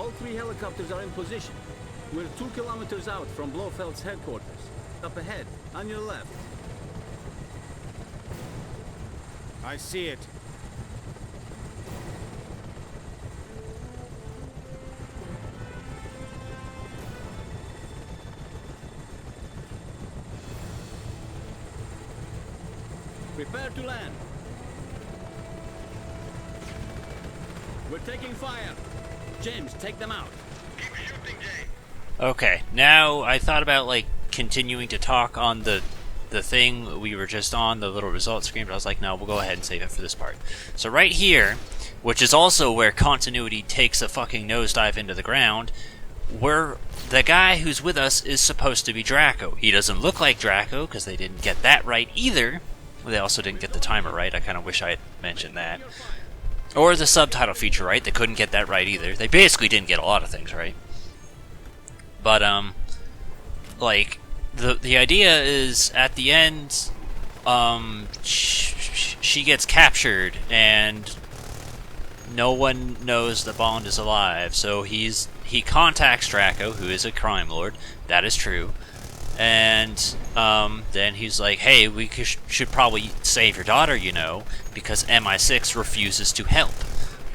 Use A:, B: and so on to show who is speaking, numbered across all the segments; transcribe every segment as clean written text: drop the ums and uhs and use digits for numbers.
A: All 3 helicopters are in position. We're 2 kilometers out from Blofeld's headquarters. Up ahead, on your left.
B: I see it.
A: Prepare to land. We're taking fire. James, take them out.
C: Keep shooting, Jay.
D: Okay, now I thought about like continuing to talk on the thing we were just on, the little results screen, but I was like, no, we'll go ahead and save it for this part. So right here, which is also where continuity takes a fucking nosedive into the ground, where the guy who's with us is supposed to be Draco. He doesn't look like Draco, because they didn't get that right either. They also didn't get the timer right. I kind of wish I had mentioned that. Or the subtitle feature right. They couldn't get that right either. They basically didn't get a lot of things right. But, like, the idea is, at the end, she gets captured, and no one knows that Bond is alive, so he contacts Draco, who is a crime lord. That is true. And then he's like, hey, we should probably save your daughter, you know, because MI6 refuses to help.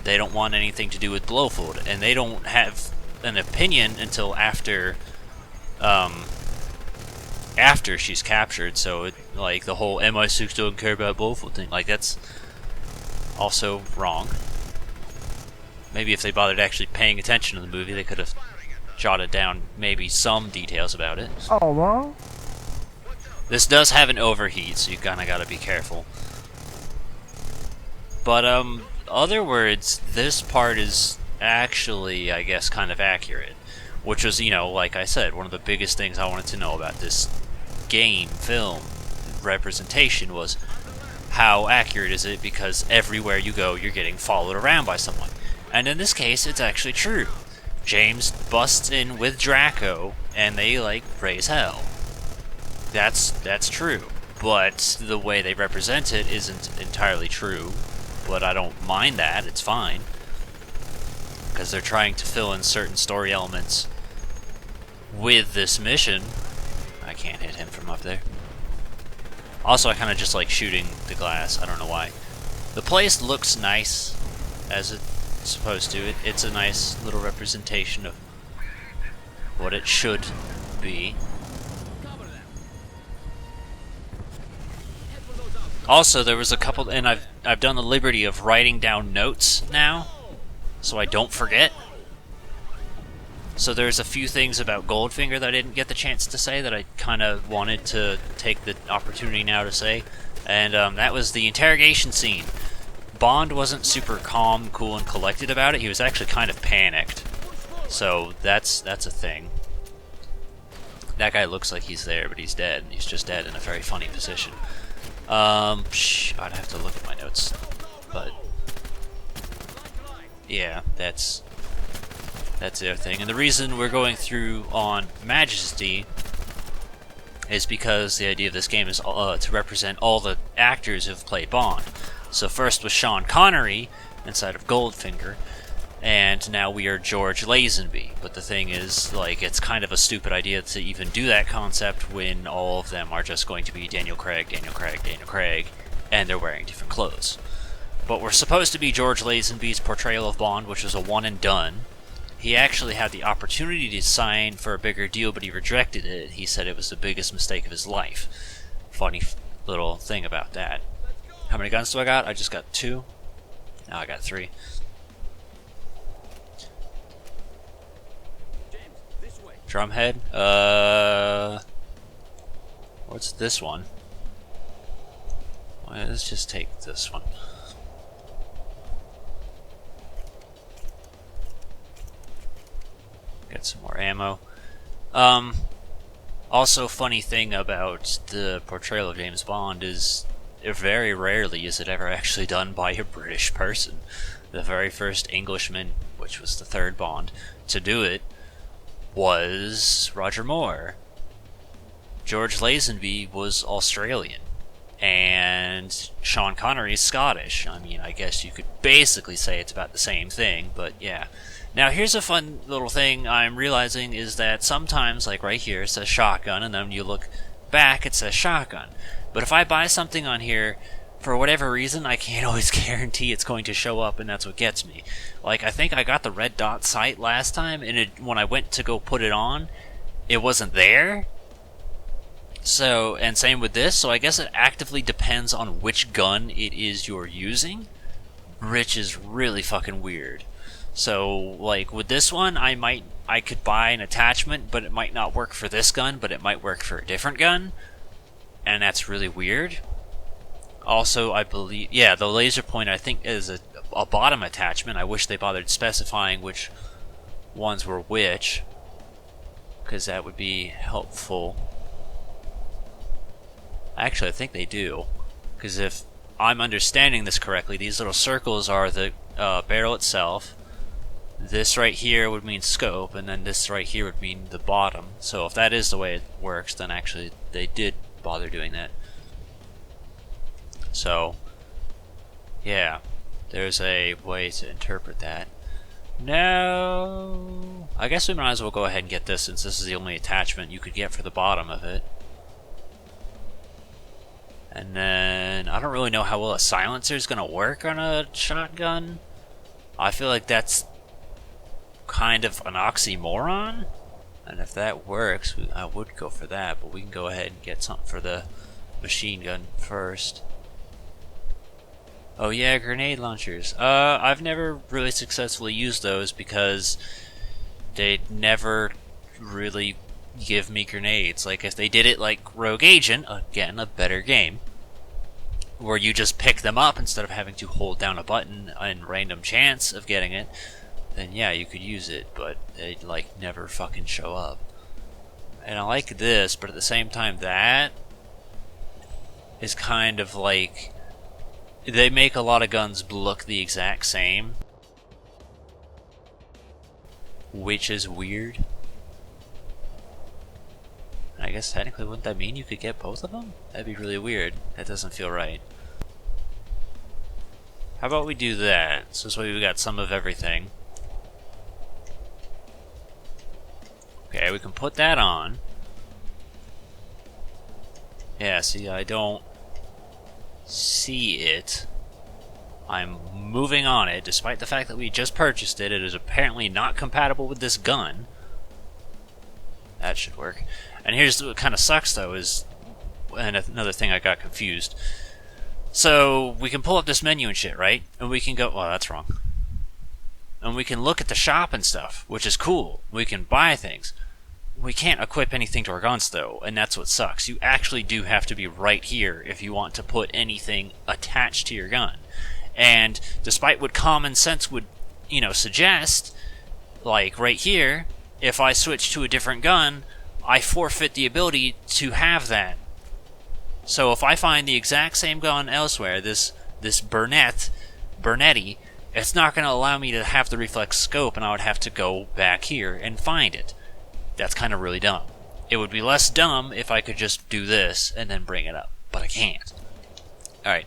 D: They don't want anything to do with Blofeld, and they don't have an opinion until after she's captured. So like the whole MI6 don't care about Blofeld thing, like, that's also wrong. Maybe if they bothered actually paying attention to the movie, they could have jotted down maybe some details about it.
E: Oh, well.
D: This does have an overheat, so you kinda gotta be careful. But other words, this part is actually, I guess, kind of accurate. Which was, you know, like I said, one of the biggest things I wanted to know about this game, film, representation was how accurate is it, because everywhere you go, you're getting followed around by someone. And in this case, it's actually true. James busts in with Draco, and they, like, raise hell. That's true. But the way they represent it isn't entirely true. But I don't mind that, it's fine. Because they're trying to fill in certain story elements with this mission. I can't hit him from up there. Also, I kind of just like shooting the glass. I don't know why. The place looks nice, as it's supposed to. It's a nice little representation of what it should be. Also, there was a couple, and I've done the liberty of writing down notes now, so I don't forget. So there's a few things about Goldfinger that I didn't get the chance to say that I kind of wanted to take the opportunity now to say, and that was the interrogation scene. Bond wasn't super calm, cool, and collected about it. He was actually kind of panicked. So that's a thing. That guy looks like he's there, but he's dead. He's just dead in a very funny position. I'd have to look at my notes, but yeah, that's the other thing. And the reason we're going through on Majesty is because the idea of this game is to represent all the actors who've played Bond. So first was Sean Connery inside of Goldfinger, and now we are George Lazenby. But the thing is, like, it's kind of a stupid idea to even do that concept when all of them are just going to be Daniel Craig, and they're wearing different clothes. But we're supposed to be George Lazenby's portrayal of Bond, which was a one and done. He actually had the opportunity to sign for a bigger deal, but he rejected it. He said it was the biggest mistake of his life. Funny little thing about that. How many guns do I got? I just got 2. Now I got 3. Drumhead? What's this one? Well, let's just take this one. Get some more ammo. Also, funny thing about the portrayal of James Bond is very rarely is it ever actually done by a British person. The very first Englishman, which was the third Bond, to do it was Roger Moore. George Lazenby was Australian, and Sean Connery is Scottish. I mean, I guess you could basically say it's about the same thing, but yeah. Now, here's a fun little thing I'm realizing is that sometimes, like right here, it says shotgun, and then when you look back, it says shotgun. But if I buy something on here, for whatever reason, I can't always guarantee it's going to show up, and that's what gets me. Like, I think I got the red dot sight last time, and when I went to go put it on, it wasn't there. So, and same with this, so I guess it actively depends on which gun it is you're using, which is really fucking weird. So, like, with this one, I could buy an attachment, but it might not work for this gun, but it might work for a different gun, and that's really weird. Also, I believe, yeah, the laser pointer I think is a bottom attachment. I wish they bothered specifying which ones were which, because that would be helpful. Actually, I think they do, because if I'm understanding this correctly, these little circles are the barrel itself. This right here would mean scope, and then this right here would mean the bottom. So if that is the way it works, then actually they did bother doing that. So, yeah, there's a way to interpret that. No, I guess we might as well go ahead and get this, since this is the only attachment you could get for the bottom of it. And then, I don't really know how well a silencer is going to work on a shotgun. I feel like that's kind of an oxymoron. And if that works, I would go for that, but we can go ahead and get something for the machine gun first. Oh yeah, grenade launchers. I've never really successfully used those because they never really give me grenades. Like, if they did it like Rogue Agent, again, a better game, where you just pick them up instead of having to hold down a button and random chance of getting it, then yeah, you could use it, but they like never fucking show up. And I like this, but at the same time, that is kind of like, they make a lot of guns look the exact same, which is weird. I guess technically, wouldn't that mean you could get both of them? That'd be really weird. That doesn't feel right. How about we do that? So this way we got some of everything. Okay, we can put that on. Yeah, see, I don't see it. I'm moving on it, despite the fact that we just purchased it. It is apparently not compatible with this gun. That should work. And here's what kind of sucks, though, is, and another thing I got confused. So, we can pull up this menu and shit, right? And we can go, well, that's wrong. And we can look at the shop and stuff, which is cool. We can buy things. We can't equip anything to our guns, though, and that's what sucks. You actually do have to be right here if you want to put anything attached to your gun. And despite what common sense would, suggest, like right here, if I switch to a different gun, I forfeit the ability to have that. So if I find the exact same gun elsewhere, this Bernetti, it's not going to allow me to have the reflex scope, and I would have to go back here and find it. That's kind of really dumb. It would be less dumb if I could just do this and then bring it up, but I can't. Alright.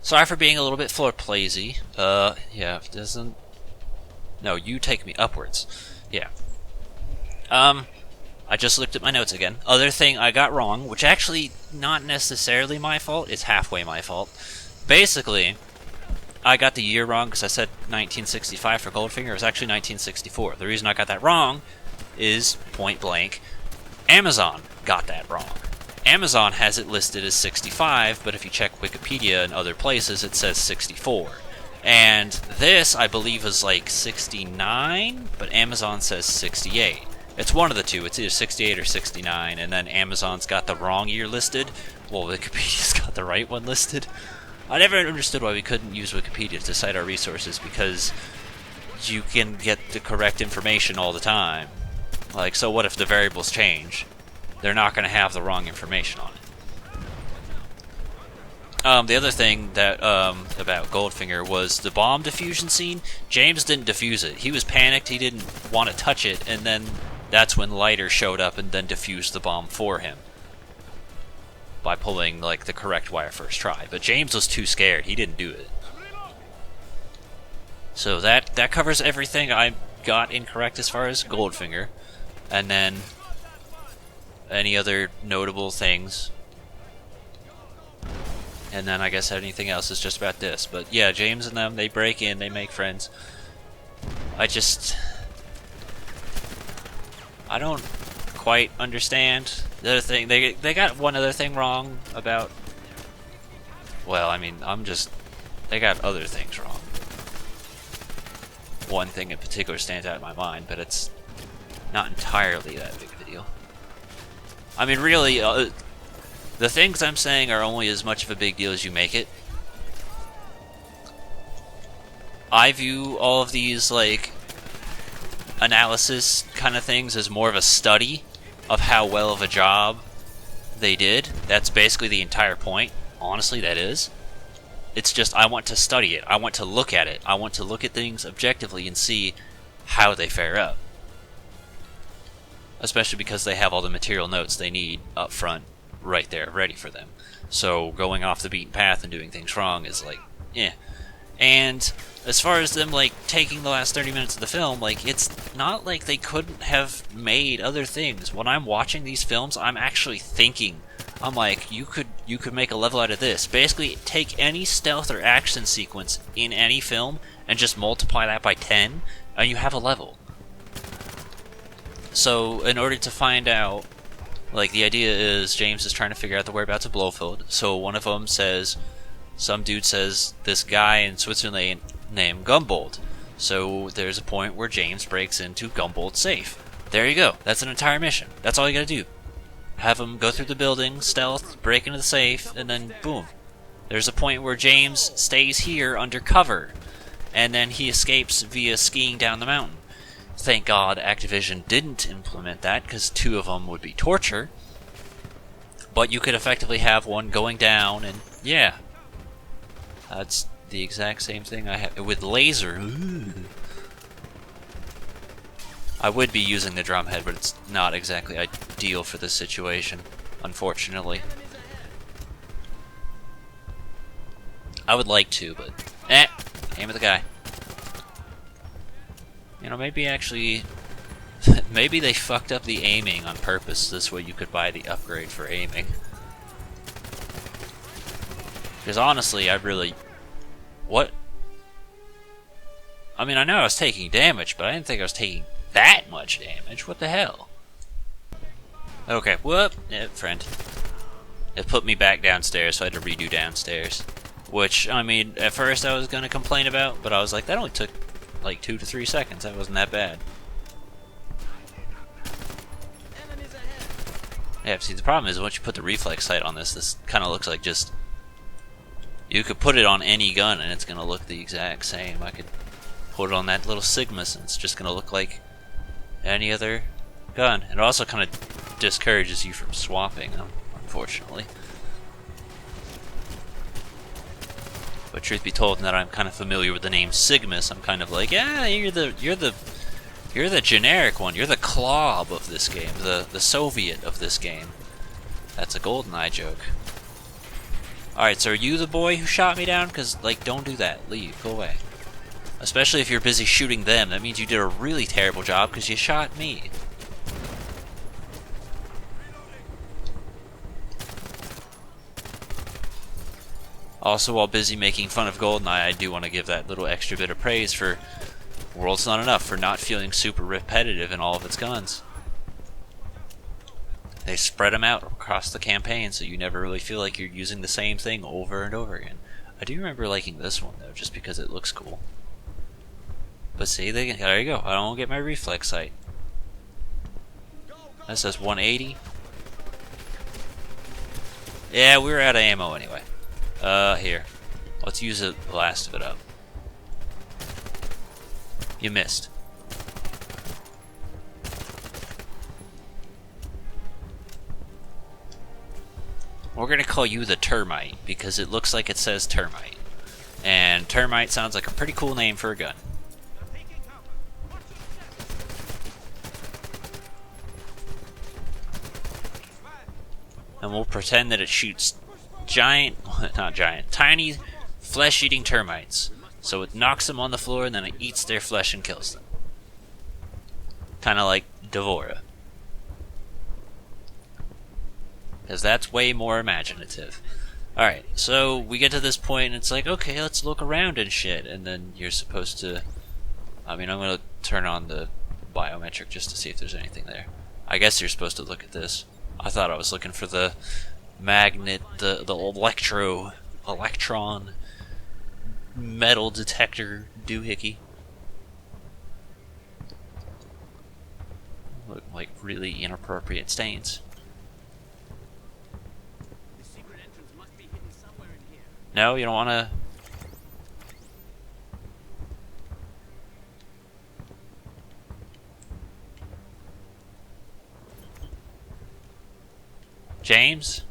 D: Sorry for being a little bit floor plazy. Yeah, it doesn't... No, you take me upwards. Yeah. I just looked at my notes again. Other thing I got wrong, which actually not necessarily my fault, it's halfway my fault. Basically, I got the year wrong because I said 1965 for Goldfinger. It was actually 1964. The reason I got that wrong is, point blank, Amazon got that wrong. Amazon has it listed as 65, but if you check Wikipedia and other places, it says 64. And this, I believe, is like 69, but Amazon says 68. It's one of the two. It's either 68 or 69, and then Amazon's got the wrong year listed. Well, Wikipedia's got the right one listed. I never understood why we couldn't use Wikipedia to cite our resources, because you can get the correct information all the time. Like, so what if the variables change? They're not going to have the wrong information on it. The other thing that about Goldfinger was the bomb diffusion scene. James didn't defuse it. He was panicked. He didn't want to touch it, and then that's when Leiter showed up and then defused the bomb for him by pulling like the correct wire first try. But James was too scared. He didn't do it. So that covers everything. got incorrect as far as Goldfinger, and then any other notable things. And then I guess anything else is just about this. But yeah, James and them, they break in, they make friends. I don't quite understand the other thing. They got one other thing wrong about. Well, I mean, they got other things wrong. One thing in particular stands out in my mind, but it's not entirely that big of a deal. I mean, really, the things I'm saying are only as much of a big deal as you make it. I view all of these, like, analysis kind of things as more of a study of how well of a job they did. That's basically the entire point. Honestly, that is. It's just, I want to study it. I want to look at it. I want to look at things objectively and see how they fare up. Especially because they have all the material notes they need up front, right there, ready for them. So going off the beaten path and doing things wrong is like, eh. And as far as them, like, taking the last 30 minutes of the film, like, it's not like they couldn't have made other things. When I'm watching these films, I'm actually thinking, I'm like, you could make a level out of this. Basically, take any stealth or action sequence in any film and just multiply that by 10, and you have a level. So, in order to find out, like, the idea is James is trying to figure out the whereabouts of Blofeld. So one of them says, some dude says, this guy in Switzerland named Gumboldt. So there's a point where James breaks into Gumboldt's safe. There you go. That's an entire mission. That's all you gotta do. Have him go through the building, stealth, break into the safe, and then boom. There's a point where James stays here undercover, and then he escapes via skiing down the mountain. Thank God Activision didn't implement that, because 2 of them would be torture. But you could effectively have one going down, and yeah. That's the exact same thing I have with laser. Ooh. I would be using the drum head, but it's not exactly ideal for this situation, unfortunately. I would like to, but aim at the guy. You know, maybe actually, maybe they fucked up the aiming on purpose. This way you could buy the upgrade for aiming. Because honestly, what? I mean, I know I was taking damage, but I didn't think I was taking that much damage. What the hell? Okay, whoop, friend. It put me back downstairs, so I had to redo downstairs. Which, I mean, at first I was going to complain about, but I was like, that only took like 2 to 3 seconds. That wasn't that bad. Yeah, see, the problem is once you put the reflex sight on this kind of looks like just... You could put it on any gun and it's going to look the exact same. I could put it on that little Sigmas and it's just going to look like any other gun. And it also kind of discourages you from swapping them, unfortunately. But truth be told, now that I'm kind of familiar with the name Sigmas, I'm kind of like, yeah, you're the generic one. You're the Klob of this game, the Soviet of this game. That's a GoldenEye joke. Alright, so are you the boy who shot me down? Because, like, don't do that. Leave. Go away. Especially if you're busy shooting them. That means you did a really terrible job because you shot me. Also, while busy making fun of GoldenEye, I do want to give that little extra bit of praise for World's Not Enough for not feeling super repetitive in all of its guns. They spread them out across the campaign so you never really feel like you're using the same thing over and over again. I do remember liking this one, though, just because it looks cool. But see, there you go. I don't get my reflex sight. That says 180. Yeah, we were out of ammo anyway. Here. Let's use the last of it up. You missed. We're gonna call you the Termite, because it looks like it says Termite. And Termite sounds like a pretty cool name for a gun. And we'll pretend that it shoots tiny flesh-eating termites. So it knocks them on the floor and then it eats their flesh and kills them. Kind of like Devora. Because that's way more imaginative. Alright, so we get to this point and it's like, okay, let's look around and shit. And then you're supposed to... I mean, I'm going to turn on the biometric just to see if there's anything there. I guess you're supposed to look at this. I thought I was looking for the magnet, the electron metal detector doohickey. Look like really inappropriate stains.
A: The secret entrance must be hidden somewhere in here.
D: No, you don't want to... James?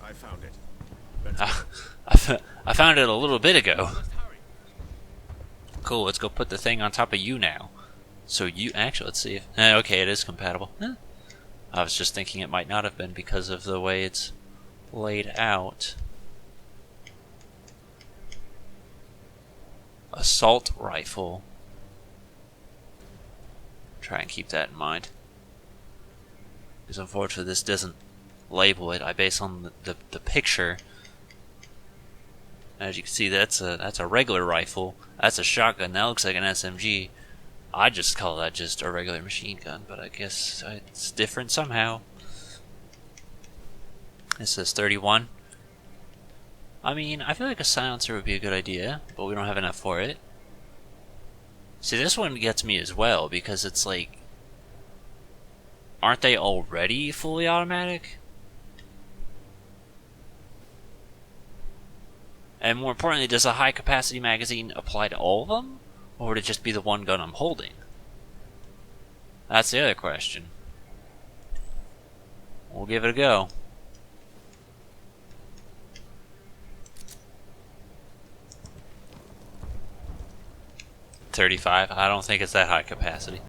B: I found it.
D: I found it a little bit ago.
A: Must hurry.
D: Cool, let's go put the thing on top of you now. So you... Actually, let's see if... okay, it is compatible. Huh. I was just thinking it might not have been because of the way it's laid out. Assault rifle. Try and keep that in mind. Because unfortunately this doesn't label it. I base on the picture. As you can see, that's a regular rifle. That's a shotgun. That looks like an SMG. I just call that just a regular machine gun, but I guess it's different somehow. It says 31. I mean, I feel like a silencer would be a good idea, but we don't have enough for it. See, this one gets me as well, because it's like... Aren't they already fully automatic? And more importantly, does a high-capacity magazine apply to all of them? Or would it just be the one gun I'm holding? That's the other question. We'll give it a go. .35? I don't think it's that high capacity.